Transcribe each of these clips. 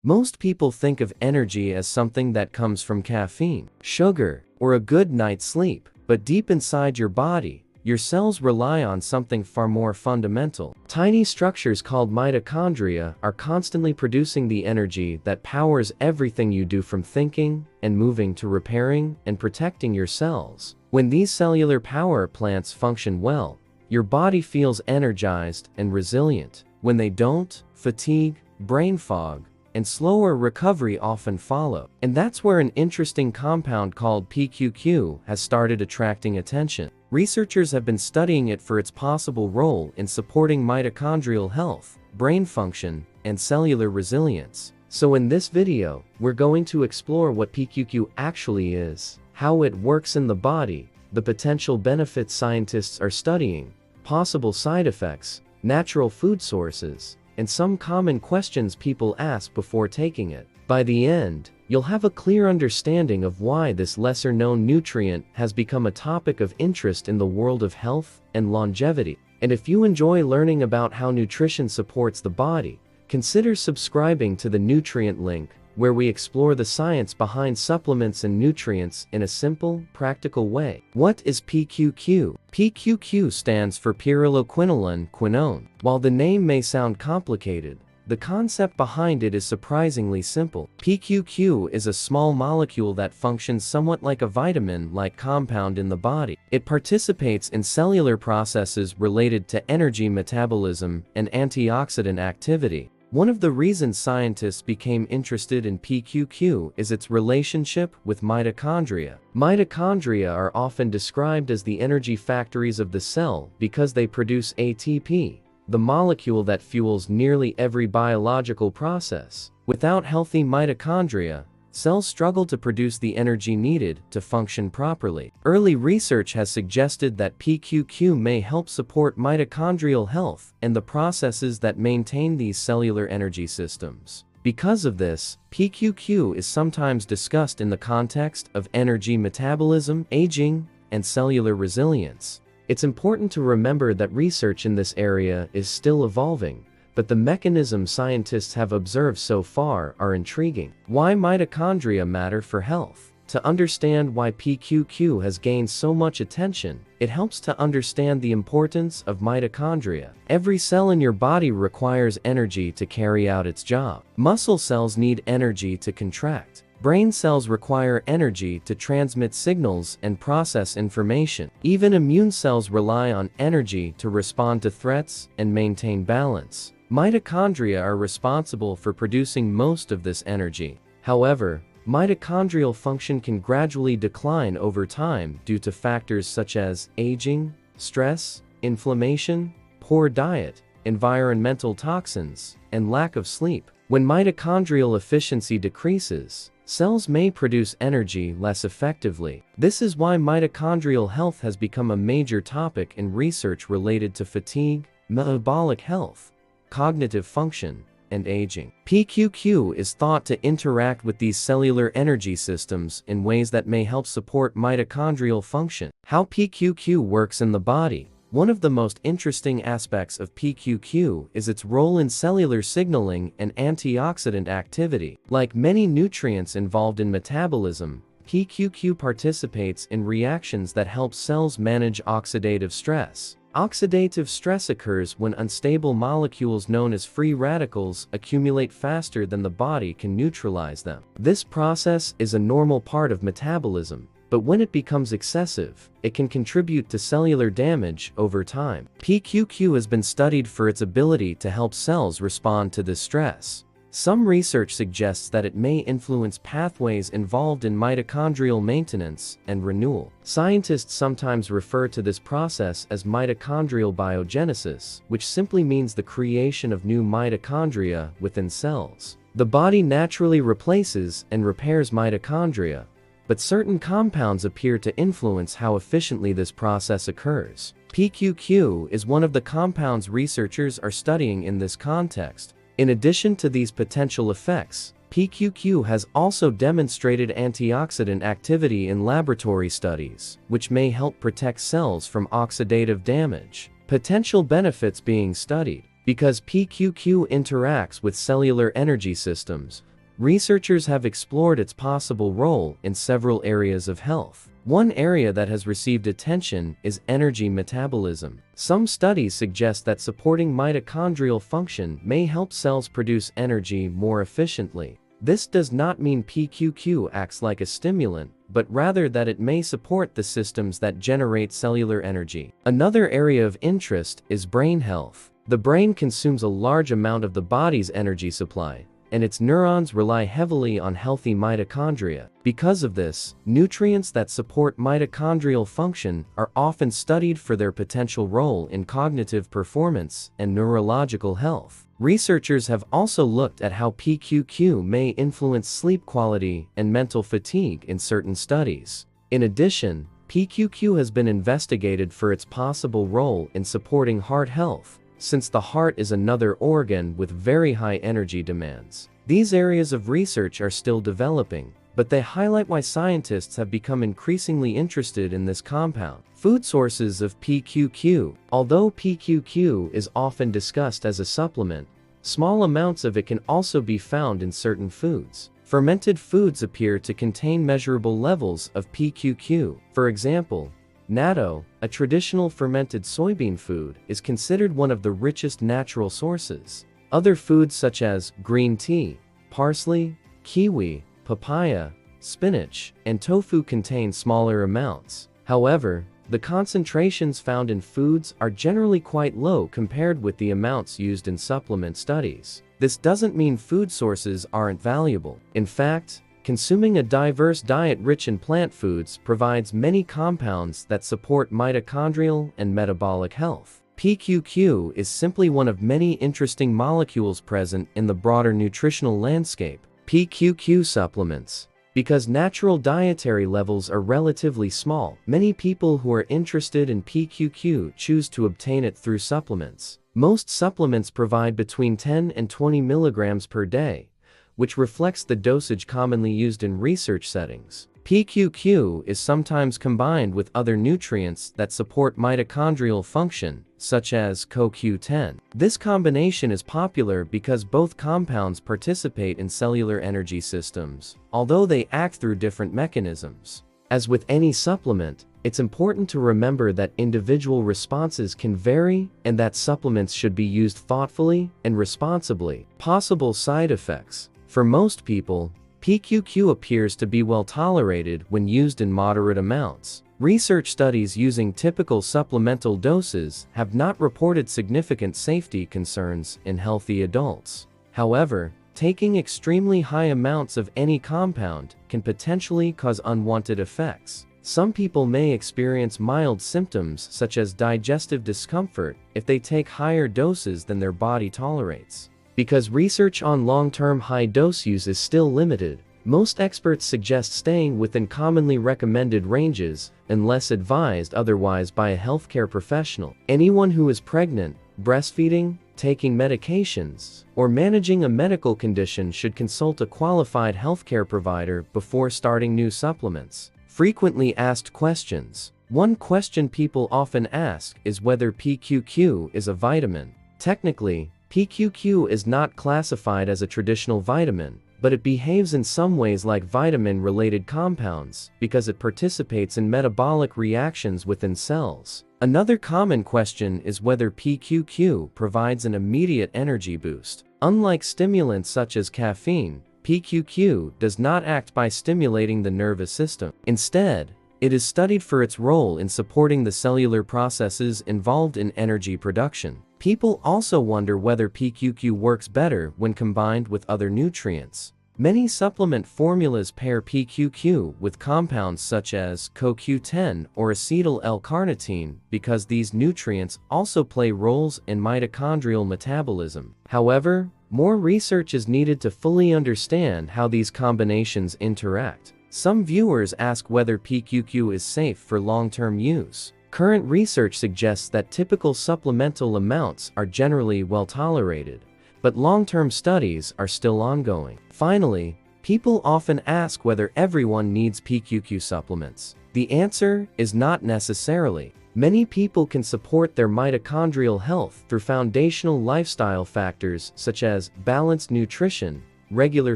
Most people think of energy as something that comes from caffeine, sugar, or a good night's sleep, but deep inside your body, your cells rely on something far more fundamental. Tiny structures called mitochondria are constantly producing the energy that powers everything you do, from thinking and moving to repairing and protecting your cells. When these cellular power plants function well, your body feels energized and resilient. When they don't, fatigue, brain fog, and slower recovery often follow. And that's where an interesting compound called PQQ has started attracting attention. Researchers have been studying it for its possible role in supporting mitochondrial health, brain function, and cellular resilience. So in this video, we're going to explore what PQQ actually is, how it works in the body, the potential benefits scientists are studying, possible side effects, natural food sources, and some common questions people ask before taking it. By the end, you'll have a clear understanding of why this lesser-known nutrient has become a topic of interest in the world of health and longevity. And if you enjoy learning about how nutrition supports the body, consider subscribing to the Nutrient Link, where we explore the science behind supplements and nutrients in a simple, practical way. What is PQQ? PQQ stands for Pyrroloquinoline Quinone. While the name may sound complicated, the concept behind it is surprisingly simple. PQQ is a small molecule that functions somewhat like a vitamin-like compound in the body. It participates in cellular processes related to energy metabolism and antioxidant activity. One of the reasons scientists became interested in PQQ is its relationship with mitochondria. Mitochondria are often described as the energy factories of the cell because they produce ATP, the molecule that fuels nearly every biological process. Without healthy mitochondria, cells struggle to produce the energy needed to function properly. Early research has suggested that PQQ may help support mitochondrial health and the processes that maintain these cellular energy systems. Because of this, PQQ is sometimes discussed in the context of energy metabolism, aging, and cellular resilience. It's important to remember that research in this area is still evolving, but the mechanisms scientists have observed so far are intriguing. Why mitochondria matter for health? To understand why PQQ has gained so much attention, it helps to understand the importance of mitochondria. Every cell in your body requires energy to carry out its job. Muscle cells need energy to contract. Brain cells require energy to transmit signals and process information. Even immune cells rely on energy to respond to threats and maintain balance. Mitochondria are responsible for producing most of this energy. However, mitochondrial function can gradually decline over time due to factors such as aging, stress, inflammation, poor diet, environmental toxins, and lack of sleep. When mitochondrial efficiency decreases, cells may produce energy less effectively. This is why mitochondrial health has become a major topic in research related to fatigue, metabolic health, cognitive function, and aging. PQQ is thought to interact with these cellular energy systems in ways that may help support mitochondrial function. How PQQ works in the body. One of the most interesting aspects of PQQ is its role in cellular signaling and antioxidant activity. Like many nutrients involved in metabolism, PQQ participates in reactions that help cells manage oxidative stress. Oxidative stress occurs when unstable molecules known as free radicals accumulate faster than the body can neutralize them. This process is a normal part of metabolism, but when it becomes excessive, it can contribute to cellular damage over time. PQQ has been studied for its ability to help cells respond to this stress. Some research suggests that it may influence pathways involved in mitochondrial maintenance and renewal. Scientists sometimes refer to this process as mitochondrial biogenesis, which simply means the creation of new mitochondria within cells. The body naturally replaces and repairs mitochondria, but certain compounds appear to influence how efficiently this process occurs. PQQ is one of the compounds researchers are studying in this context. In addition to these potential effects, PQQ has also demonstrated antioxidant activity in laboratory studies, which may help protect cells from oxidative damage. Potential benefits being studied. Because PQQ interacts with cellular energy systems, researchers have explored its possible role in several areas of health. One area that has received attention is energy metabolism. Some studies suggest that supporting mitochondrial function may help cells produce energy more efficiently. This does not mean PQQ acts like a stimulant, but rather that it may support the systems that generate cellular energy. Another area of interest is brain health. The brain consumes a large amount of the body's energy supply, and its neurons rely heavily on healthy mitochondria. Because of this, nutrients that support mitochondrial function are often studied for their potential role in cognitive performance and neurological health. Researchers have also looked at how PQQ may influence sleep quality and mental fatigue in certain studies. In addition, PQQ has been investigated for its possible role in supporting heart health, since the heart is another organ with very high energy demands. These areas of research are still developing, but they highlight why scientists have become increasingly interested in this compound. Food sources of PQQ. Although PQQ is often discussed as a supplement, small amounts of it can also be found in certain foods. Fermented foods appear to contain measurable levels of PQQ. For example, natto, a traditional fermented soybean food, is considered one of the richest natural sources. Other foods such as green tea, parsley, kiwi, papaya, spinach, and tofu contain smaller amounts. However, the concentrations found in foods are generally quite low compared with the amounts used in supplement studies. This doesn't mean food sources aren't valuable. In fact, consuming a diverse diet rich in plant foods provides many compounds that support mitochondrial and metabolic health. PQQ is simply one of many interesting molecules present in the broader nutritional landscape. PQQ supplements. Because natural dietary levels are relatively small, many people who are interested in PQQ choose to obtain it through supplements. Most supplements provide between 10 and 20 milligrams per day, which reflects the dosage commonly used in research settings. PQQ is sometimes combined with other nutrients that support mitochondrial function, such as CoQ10. This combination is popular because both compounds participate in cellular energy systems, although they act through different mechanisms. As with any supplement, it's important to remember that individual responses can vary and that supplements should be used thoughtfully and responsibly. Possible side effects. For most people, PQQ appears to be well tolerated when used in moderate amounts. Research studies using typical supplemental doses have not reported significant safety concerns in healthy adults. However, taking extremely high amounts of any compound can potentially cause unwanted effects. Some people may experience mild symptoms such as digestive discomfort if they take higher doses than their body tolerates. Because research on long-term high-dose use is still limited, most experts suggest staying within commonly recommended ranges unless advised otherwise by a healthcare professional. Anyone who is pregnant, breastfeeding, taking medications, or managing a medical condition should consult a qualified healthcare provider before starting new supplements. Frequently asked questions. One question people often ask is whether PQQ is a vitamin. Technically, PQQ is not classified as a traditional vitamin, but it behaves in some ways like vitamin-related compounds because it participates in metabolic reactions within cells. Another common question is whether PQQ provides an immediate energy boost. Unlike stimulants such as caffeine, PQQ does not act by stimulating the nervous system. Instead, it is studied for its role in supporting the cellular processes involved in energy production. People also wonder whether PQQ works better when combined with other nutrients. Many supplement formulas pair PQQ with compounds such as CoQ10 or acetyl L-carnitine because these nutrients also play roles in mitochondrial metabolism. However, more research is needed to fully understand how these combinations interact. Some viewers ask whether PQQ is safe for long-term use. Current research suggests that typical supplemental amounts are generally well tolerated, but long-term studies are still ongoing. Finally, people often ask whether everyone needs PQQ supplements. The answer is not necessarily. Many people can support their mitochondrial health through foundational lifestyle factors such as balanced nutrition, regular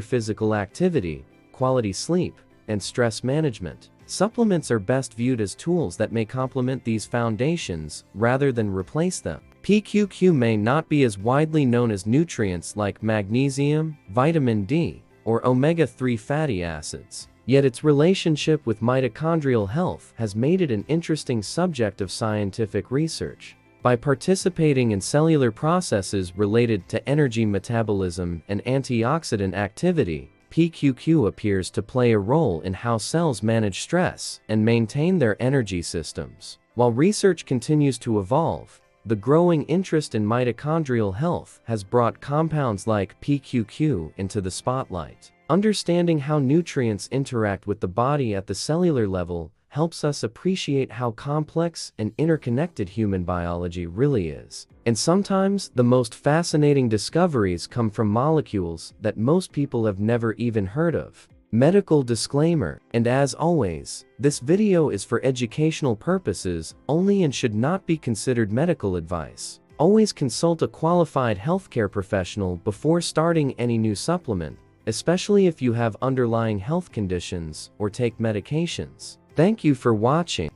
physical activity, quality sleep, and stress management. Supplements are best viewed as tools that may complement these foundations rather than replace them. PQQ may not be as widely known as nutrients like magnesium, vitamin D, or omega-3 fatty acids. Yet its relationship with mitochondrial health has made it an interesting subject of scientific research. By participating in cellular processes related to energy metabolism and antioxidant activity, PQQ appears to play a role in how cells manage stress and maintain their energy systems. While research continues to evolve, the growing interest in mitochondrial health has brought compounds like PQQ into the spotlight. Understanding how nutrients interact with the body at the cellular level helps us appreciate how complex and interconnected human biology really is. And sometimes, the most fascinating discoveries come from molecules that most people have never even heard of. Medical disclaimer, and as always, this video is for educational purposes only and should not be considered medical advice. Always consult a qualified healthcare professional before starting any new supplement, especially if you have underlying health conditions or take medications. Thank you for watching.